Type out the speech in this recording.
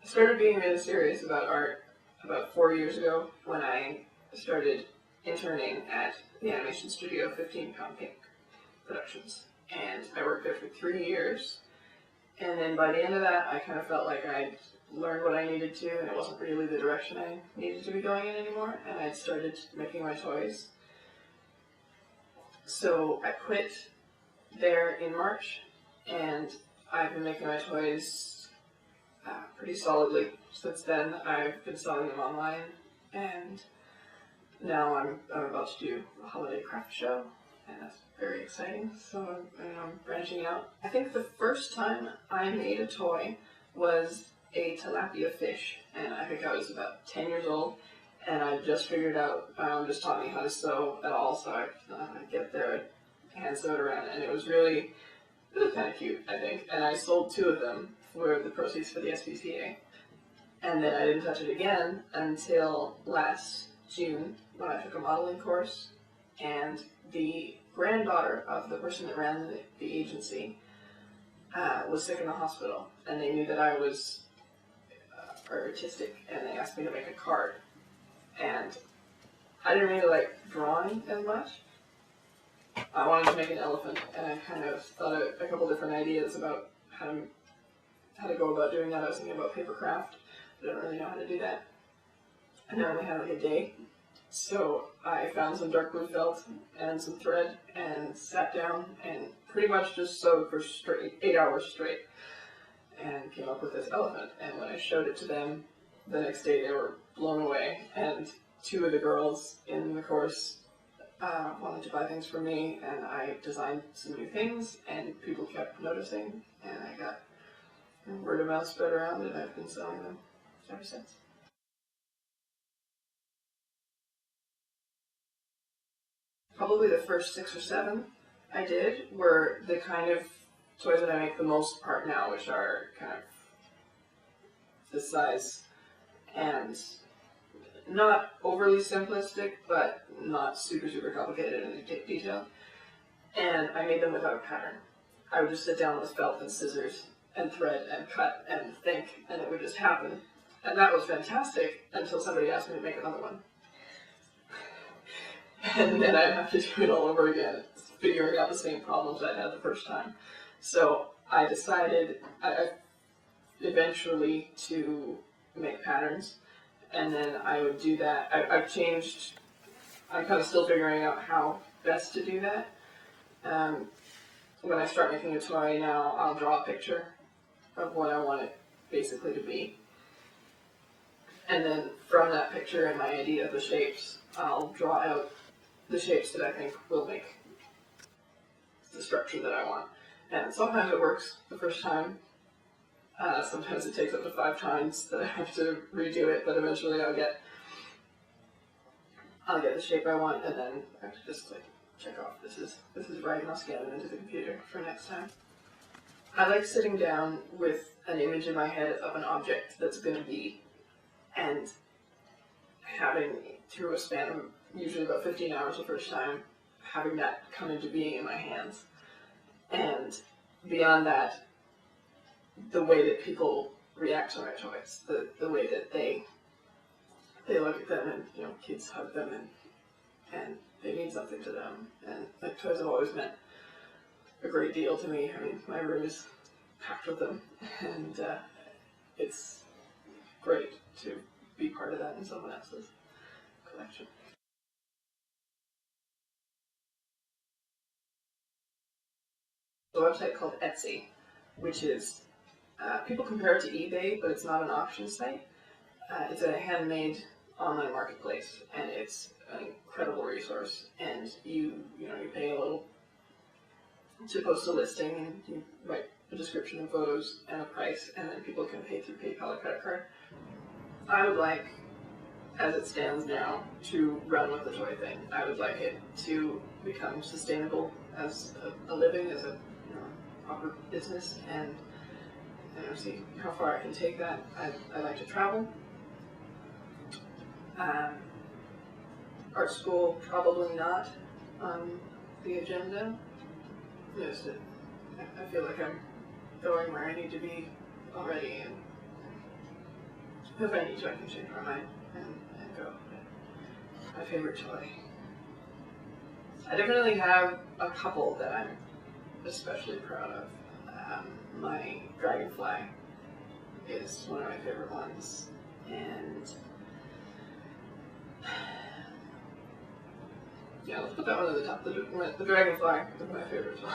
started being really serious about art about 4 years ago when I started interning at the animation studio 15 Pound Cake Productions. And I worked there for 3 years. And then by the end of that, I kind of felt like I'd learned what I needed to, and it wasn't really the direction I needed to be going in anymore. And I'd started making my toys. So I quit there in March, and I've been making my toys pretty solidly since then. I've been selling them online, and now I'm about to do a holiday craft show, and that's very exciting. So I'm branching out. I think the first time I made a toy was a tilapia fish, and I think I was about 10 years old, and I just figured out, my mom just taught me how to sew at all, so I'd get there, I'd hand sew it around, and it was kind of cute, I think, and I sold 2 of them for the proceeds for the SPCA. And then I didn't touch it again until last June when I took a modeling course, and the granddaughter of the person that ran the agency was sick in the hospital, and they knew that I was artistic, and they asked me to make a card. And I didn't really like drawing as much. I wanted to make an elephant, and I kind of thought of a couple different ideas about how to go about doing that. I was thinking about paper craft, but I don't really know how to do that. And I only had like a day. So I found some dark blue felt and some thread and sat down and pretty much just sewed for 8 hours straight and came up with this elephant. And when I showed it to them the next day, they were blown away. And 2 of the girls in the course wanted to buy things from me, and I designed some new things, and people kept noticing, and I got word of mouth spread around, and I've been selling them ever since. Probably the first 6 or 7 I did were the kind of toys that I make the most part now, which are kind of this size and not overly simplistic, but not super complicated in detail. And I made them without a pattern. I would just sit down with felt and scissors and thread and cut and think, and it would just happen. And that was fantastic until somebody asked me to make another one. And then I'd have to do it all over again, figuring out the same problems I had the first time. So I decided eventually to make patterns, and then I would do that. I'm kind of still figuring out how best to do that. When I start making a toy now, I'll draw a picture of what I want it basically to be. And then from that picture and my idea of the shapes, I'll draw out the shapes that I think will make the structure that I want. And sometimes it works the first time. Sometimes it takes up to 5 times that I have to redo it, but eventually I'll get the shape I want, and then I have to just check off this is right, and I'll scan it into the computer for next time. I like sitting down with an image in my head of an object that's going to be, and having, through a span of usually about 15 hours the first time, having that come into being in my hands. And beyond that, the way that people react to my toys, the way that they look at them, and kids hug them, and they mean something to them. And toys have always meant a great deal to me. I mean, my room is packed with them, and it's great to be part of that in someone else's collection. A website called Etsy, which is, people compare it to eBay, but it's not an auction site. It's a handmade online marketplace, and it's an incredible resource. And you pay a little to post a listing, and you write a description and photos and a price, and then people can pay through PayPal or credit card. I would like, as it stands now, to run with the toy thing. I would like it to become sustainable as a living, as a proper business, and see how far I can take that. I like to travel. Art school, probably not on the agenda. I feel like I'm going where I need to be already, and if I need to, I can change my mind and go. My favorite toy. I definitely have a couple that I'm especially proud of. My Dragonfly is one of my favorite ones, and yeah, let's put that one at the top. The Dragonfly is my favorite toy.